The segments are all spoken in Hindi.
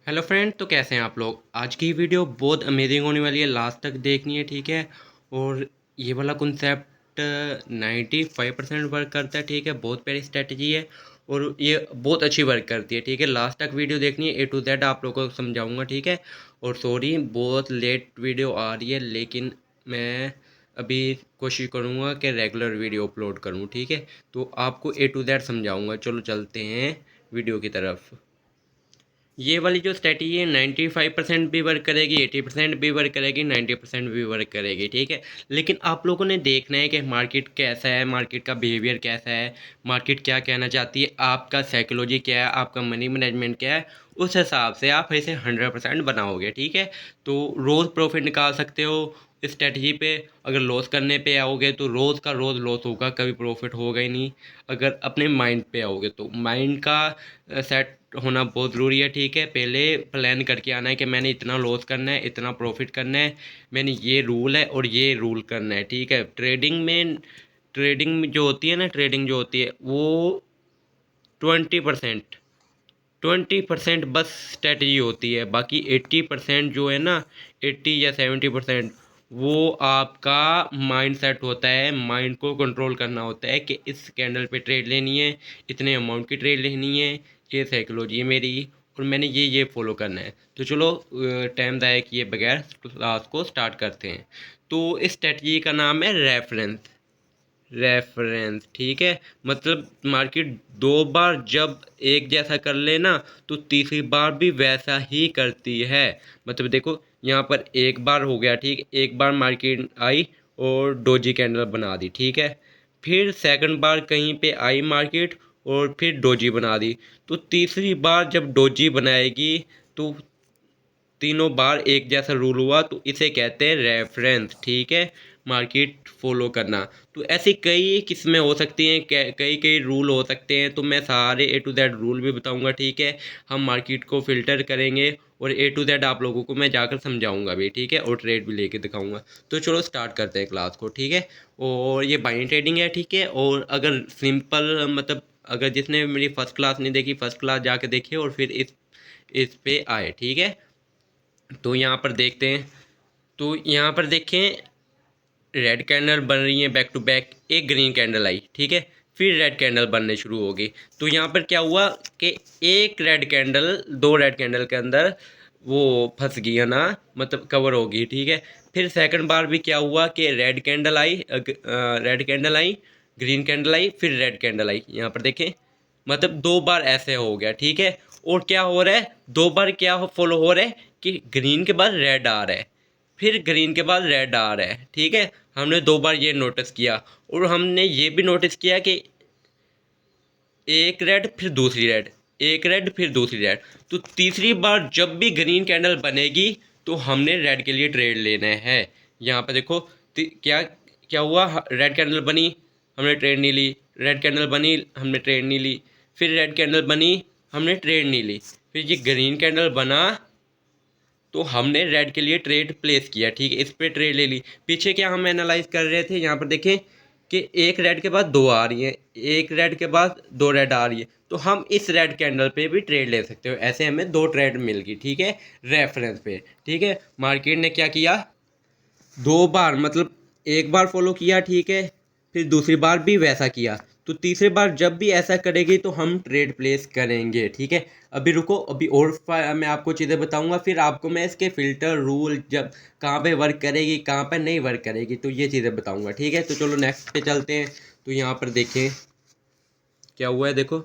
हेलो फ्रेंड, तो कैसे हैं आप लोग। आज की वीडियो बहुत अमेजिंग होने वाली है, लास्ट तक देखनी है, ठीक है। और ये वाला कॉन्सेप्ट 95% वर्क करता है, ठीक है। बहुत प्यारी स्ट्रेटजी है और ये बहुत अच्छी वर्क करती है, ठीक है। लास्ट तक वीडियो देखनी है, ए टू जेड आप लोगों को समझाऊंगा, ठीक है। और सॉरी बहुत लेट वीडियो आ रही है, लेकिन मैं अभी कोशिश करूँगा कि रेगुलर वीडियो अपलोड करूँ, ठीक है। तो आपको ए टू जेड समझाऊँगा। चलो चलते हैं वीडियो की तरफ। ये वाली जो स्ट्रेटजी है 95% भी वर्क करेगी, 80% भी वर्क करेगी, 90% भी वर्क करेगी, ठीक है। लेकिन आप लोगों ने देखना है कि मार्केट कैसा है, मार्केट का बिहेवियर कैसा है, मार्केट क्या कहना चाहती है, आपका साइकोलॉजी क्या है, आपका मनी मैनेजमेंट क्या है। उस हिसाब से आप इसे 100% बनाओगे, ठीक है। तो रोज़ प्रॉफिट निकाल सकते हो इस स्ट्रेटजी पे। अगर लॉस करने पे आओगे तो रोज़ का रोज़ लॉस होगा, कभी प्रॉफिट होगा ही नहीं। अगर अपने माइंड पे आओगे तो माइंड का सेट होना बहुत ज़रूरी है, ठीक है। पहले प्लान करके आना है कि मैंने इतना लॉस करना है, इतना प्रॉफिट करना है, मैंने ये रूल है और ये रूल करना है, ठीक है। ट्रेडिंग जो होती है ना, ट्रेडिंग जो होती है वो 20% 20% बस स्ट्रेटजी होती है। बाकी 80% जो है ना, 80 या 70% वो आपका माइंड सेट होता है। माइंड को कंट्रोल करना होता है कि इस कैंडल पे ट्रेड लेनी है, इतने अमाउंट की ट्रेड लेनी है, ये साइकोलॉजी है मेरी और मैंने ये फॉलो करना है। तो चलो टाइम ज़ाया किए बगैर क्लास को स्टार्ट करते हैं। तो इस स्ट्रेटजी का नाम है रेफरेंस, ठीक है। मतलब मार्केट दो बार जब एक जैसा कर लेना तो तीसरी बार भी वैसा ही करती है। मतलब देखो यहाँ पर एक बार हो गया, ठीक। एक बार मार्केट आई और डोजी कैंडल बना दी, ठीक है। फिर सेकंड बार कहीं पे आई मार्केट और फिर डोजी बना दी। तो तीसरी बार जब डोजी बनाएगी तो तीनों बार एक जैसा रूल हुआ तो इसे कहते हैं रेफरेंस, ठीक है। मार्केट फॉलो करना। तो ऐसी कई किस्में हो सकती हैं, कई कई रूल हो सकते हैं। तो मैं सारे ए टू जेड रूल भी बताऊंगा, ठीक है। हम मार्केट को फिल्टर करेंगे और ए टू जेड आप लोगों को मैं जाकर समझाऊंगा भी, ठीक है। और ट्रेड भी लेके दिखाऊंगा। तो चलो स्टार्ट करते हैं क्लास को, ठीक है। और ये बाइंग ट्रेडिंग है, ठीक है। और अगर सिंपल मतलब अगर जिसने मेरी फर्स्ट क्लास नहीं देखी, फर्स्ट क्लास जाके देखिए और फिर इस पे आए, ठीक है। तो यहाँ पर देखते हैं। तो यहाँ पर देखें, रेड कैंडल बन रही है बैक टू बैक, एक ग्रीन कैंडल आई, ठीक है। फिर रेड कैंडल बनने शुरू हो गई। तो यहाँ पर क्या हुआ कि एक रेड कैंडल दो रेड कैंडल के अंदर वो फंस गई है ना, मतलब कवर हो गई, ठीक है। फिर सेकंड बार भी क्या हुआ कि रेड कैंडल आई, ग्रीन कैंडल आई, फिर रेड कैंडल आई। यहाँ पर देखें, मतलब दो बार ऐसे हो गया, ठीक है। और क्या हो रहा है, दो बार क्या फॉलो हो रहा है कि ग्रीन के बाद रेड आ रहा है, फिर ग्रीन के बाद रेड आ रहा है, ठीक है। हमने दो बार ये नोटिस किया और हमने ये भी नोटिस किया कि एक रेड फिर दूसरी रेड, एक रेड फिर दूसरी रेड। तो तीसरी बार जब भी ग्रीन कैंडल बनेगी तो हमने रेड के लिए ट्रेड लेना है। यहाँ पर देखो क्या क्या हुआ, रेड कैंडल बनी, हमने ट्रेड नहीं ली। रेड कैंडल बनी, हमने ट्रेड नहीं ली। फिर रेड कैंडल बनी, हमने ट्रेड नहीं ली। फिर ये ग्रीन कैंडल बना तो हमने रेड के लिए ट्रेड प्लेस किया, ठीक है। इस पे ट्रेड ले ली। पीछे क्या हम एनालाइज कर रहे थे, यहाँ पर देखें कि एक रेड के बाद दो आ रही है, एक रेड के बाद दो रेड आ रही है। तो हम इस रेड कैंडल पे भी ट्रेड ले सकते हो। ऐसे हमें दो ट्रेड मिल गई, ठीक है, रेफरेंस पे, ठीक है। मार्केट ने क्या किया, दो बार मतलब एक बार फॉलो किया, ठीक है। फिर दूसरी बार भी वैसा किया। तो तीसरी बार जब भी ऐसा करेगी तो हम ट्रेड प्लेस करेंगे, ठीक है। अभी रुको, अभी और मैं आपको चीज़ें बताऊंगा, फिर आपको मैं इसके फिल्टर रूल जब कहाँ पे वर्क करेगी कहाँ पे नहीं वर्क करेगी तो ये चीज़ें बताऊंगा, ठीक है। तो चलो नेक्स्ट पे चलते हैं। तो यहाँ पर देखें क्या हुआ है, देखो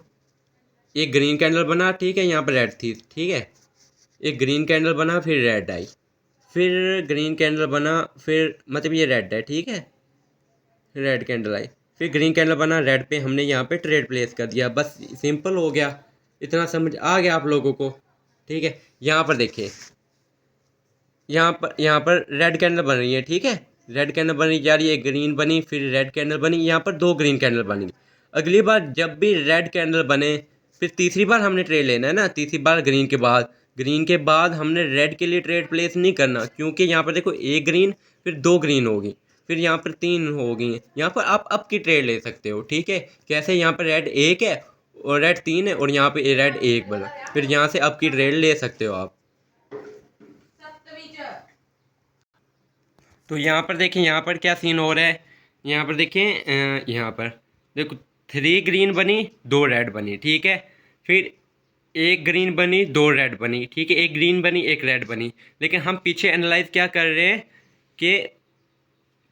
एक ग्रीन कैंडल बना, ठीक है। यहाँ पर रेड थी, ठीक है। एक ग्रीन कैंडल बना, फिर रेड आई, फिर ग्रीन कैंडल बना, फिर मतलब ये रेड है, ठीक है। रेड कैंडल आई, फिर ग्रीन कैंडल बना, रेड पे हमने यहाँ पे ट्रेड प्लेस कर दिया। बस सिंपल हो गया, इतना समझ आ गया आप लोगों को, ठीक है। यहाँ पर देखिए, यहाँ पर रेड कैंडल बन रही है, ठीक है। रेड कैंडल बनी जा रही है, ग्रीन बनी, फिर रेड कैंडल बनी, यहाँ पर दो ग्रीन कैंडल बनी। अगली बार जब भी रेड कैंडल बने, फिर तीसरी बार हमने ट्रेड लेना है ना, तीसरी बार ग्रीन के बाद हमने रेड के लिए ट्रेड प्लेस नहीं करना, क्योंकि यहाँ पर देखो एक ग्रीन फिर दो ग्रीन होगी, फिर यहाँ पर तीन हो गई हैं। यहाँ पर आप अप की ट्रेड ले सकते हो, ठीक है। कैसे, यहाँ पर रेड एक है और रेड 3 है और यहाँ पे रेड 1 बना, फिर यहाँ से आपकी ट्रेड ले सकते हो आप। तो यहाँ पर देखें, यहाँ पर क्या सीन हो रहा है, यहाँ पर देखें, यहाँ पर देखो 3 ग्रीन बनी 2 रेड बनी, ठीक है। फिर 1 ग्रीन बनी 2 रेड बनी, ठीक है। 1 ग्रीन बनी 1 रेड बनी। लेकिन हम पीछे एनालाइज क्या कर रहे हैं कि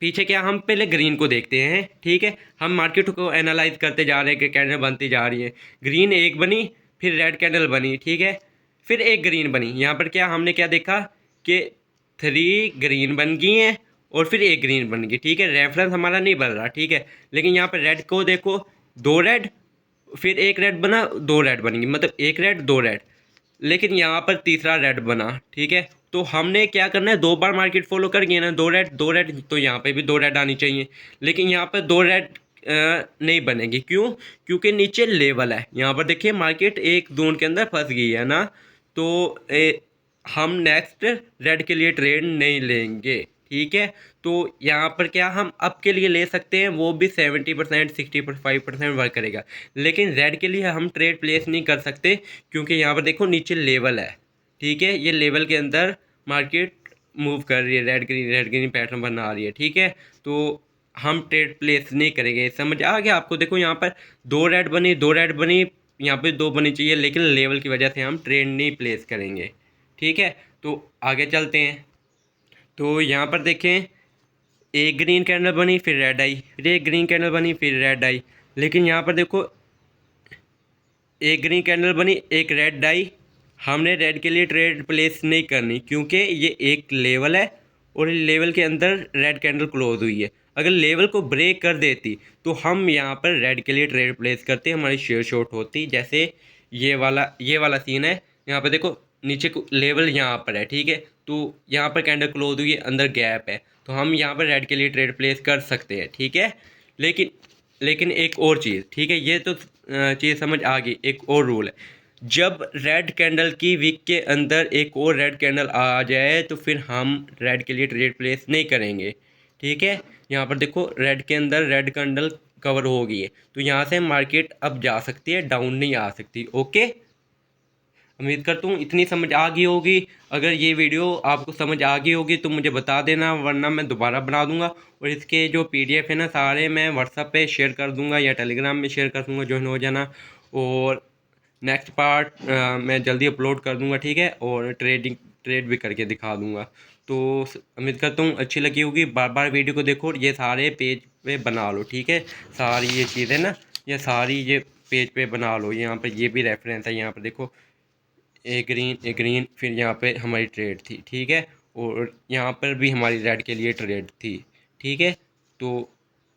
पीछे क्या, हम पहले ग्रीन को देखते हैं, ठीक है। हम मार्केट को एनालाइज करते जा रहे हैं कि कैंडल बनती जा रही है। ग्रीन 1 बनी, फिर रेड कैंडल बनी, ठीक है। फिर 1 ग्रीन बनी। यहाँ पर क्या हमने क्या देखा कि 3 ग्रीन बन गई हैं और फिर 1 ग्रीन बन गई, ठीक है। रेफरेंस हमारा नहीं बन रहा, ठीक है। लेकिन यहाँ पर रेड को देखो, 2 रेड, फिर 1 रेड बना, 2 रेड बनेंगी, मतलब 1 रेड 2 रेड। लेकिन यहाँ पर तीसरा रेड बना, ठीक है। तो हमने क्या करना है, 2 बार मार्केट फॉलो कर गए ना, 2 रेड, तो यहाँ पे भी 2 रेड आनी चाहिए। लेकिन यहाँ पर 2 रेड नहीं बनेगी, क्यों? क्योंकि नीचे लेवल है। यहाँ पर देखिए मार्केट एक जोन के अंदर फंस गई है ना, तो हम नेक्स्ट रेड के लिए ट्रेड नहीं लेंगे, ठीक है। तो यहाँ पर क्या हम अप के लिए ले सकते हैं, वो भी 70% 65% वर्क करेगा। लेकिन रेड के लिए हम ट्रेड प्लेस नहीं कर सकते, क्योंकि यहाँ पर देखो नीचे लेवल है, ठीक है। ये लेवल के अंदर मार्केट मूव कर रही है, रेड ग्रीन पैटर्न बना रही है, ठीक है। तो हम ट्रेड प्लेस नहीं करेंगे। समझ आ गया आपको? देखो यहाँ पर 2 रेड बनी, 2 रेड बनी, यहाँ पे 2 बनी चाहिए, लेकिन लेवल की वजह से हम ट्रेड नहीं प्लेस करेंगे, ठीक है। तो आगे चलते हैं। तो यहाँ पर देखें, 1 ग्रीन कैंडल बनी, फिर रेड आई, फिर 1 ग्रीन कैंडल बनी, फिर रेड आई। लेकिन यहाँ पर देखो 1 ग्रीन कैंडल बनी, 1 रेड आई। हमने रेड के लिए ट्रेड प्लेस नहीं करनी, क्योंकि ये एक लेवल है और लेवल के अंदर रेड कैंडल क्लोज हुई है। अगर लेवल को ब्रेक कर देती तो हम यहाँ पर रेड के लिए ट्रेड प्लेस करते, हमारी शेयर शॉर्ट होती। जैसे ये वाला सीन है। यहाँ पर देखो नीचे को लेवल यहाँ पर है, ठीक है। तो यहाँ पर कैंडल क्लोज हुई है, अंदर गैप है, तो हम यहाँ पर रेड के लिए ट्रेड प्लेस कर सकते हैं, ठीक है। लेकिन लेकिन एक और चीज़, ठीक है, ये तो चीज़ समझ आ गई। एक और रूल है, जब रेड कैंडल की वीक के अंदर एक और रेड कैंडल आ जाए तो फिर हम रेड के लिए ट्रेड प्लेस नहीं करेंगे, ठीक है। यहाँ पर देखो रेड के अंदर रेड कैंडल कवर हो गई है, तो यहाँ से मार्केट अब जा सकती है, डाउन नहीं आ सकती। ओके, उम्मीद करता हूँ इतनी समझ आ गई होगी। अगर ये वीडियो आपको समझ आ गई होगी तो मुझे बता देना, वरना मैं दोबारा बना दूंगा। और इसके जो पीडीएफ है ना, सारे मैं व्हाट्सएप पे शेयर कर दूंगा या टेलीग्राम में शेयर कर दूंगा, ज्वाइन हो जाना। और नेक्स्ट पार्ट मैं जल्दी अपलोड कर दूंगा, ठीक है। और ट्रेड भी करके दिखा दूंगा। तो उम्मीद करता हूँ अच्छी लगी होगी। बार बार वीडियो को देखो, ये सारे पेज पे बना लो, ठीक है। सारी ये चीज़ें ना, ये सारी ये पेज पे बना लो। यहाँ पर ये भी रेफरेंस है, यहाँ पर देखो ए ग्रीन, फिर यहाँ पे हमारी ट्रेड थी, ठीक है। और यहाँ पर भी हमारी रेड के लिए ट्रेड थी, ठीक है। तो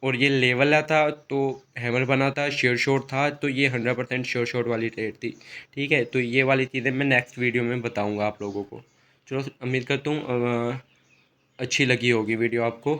और ये लेवल था, तो हैमर बना था, शेयर शॉर्ट था, तो ये 100% शेयर शॉर्ट वाली ट्रेड थी, ठीक है। तो ये वाली चीज़ें मैं नेक्स्ट वीडियो में बताऊँगा आप लोगों को। चलो, उम्मीद करता हूँ अच्छी लगी होगी वीडियो आपको।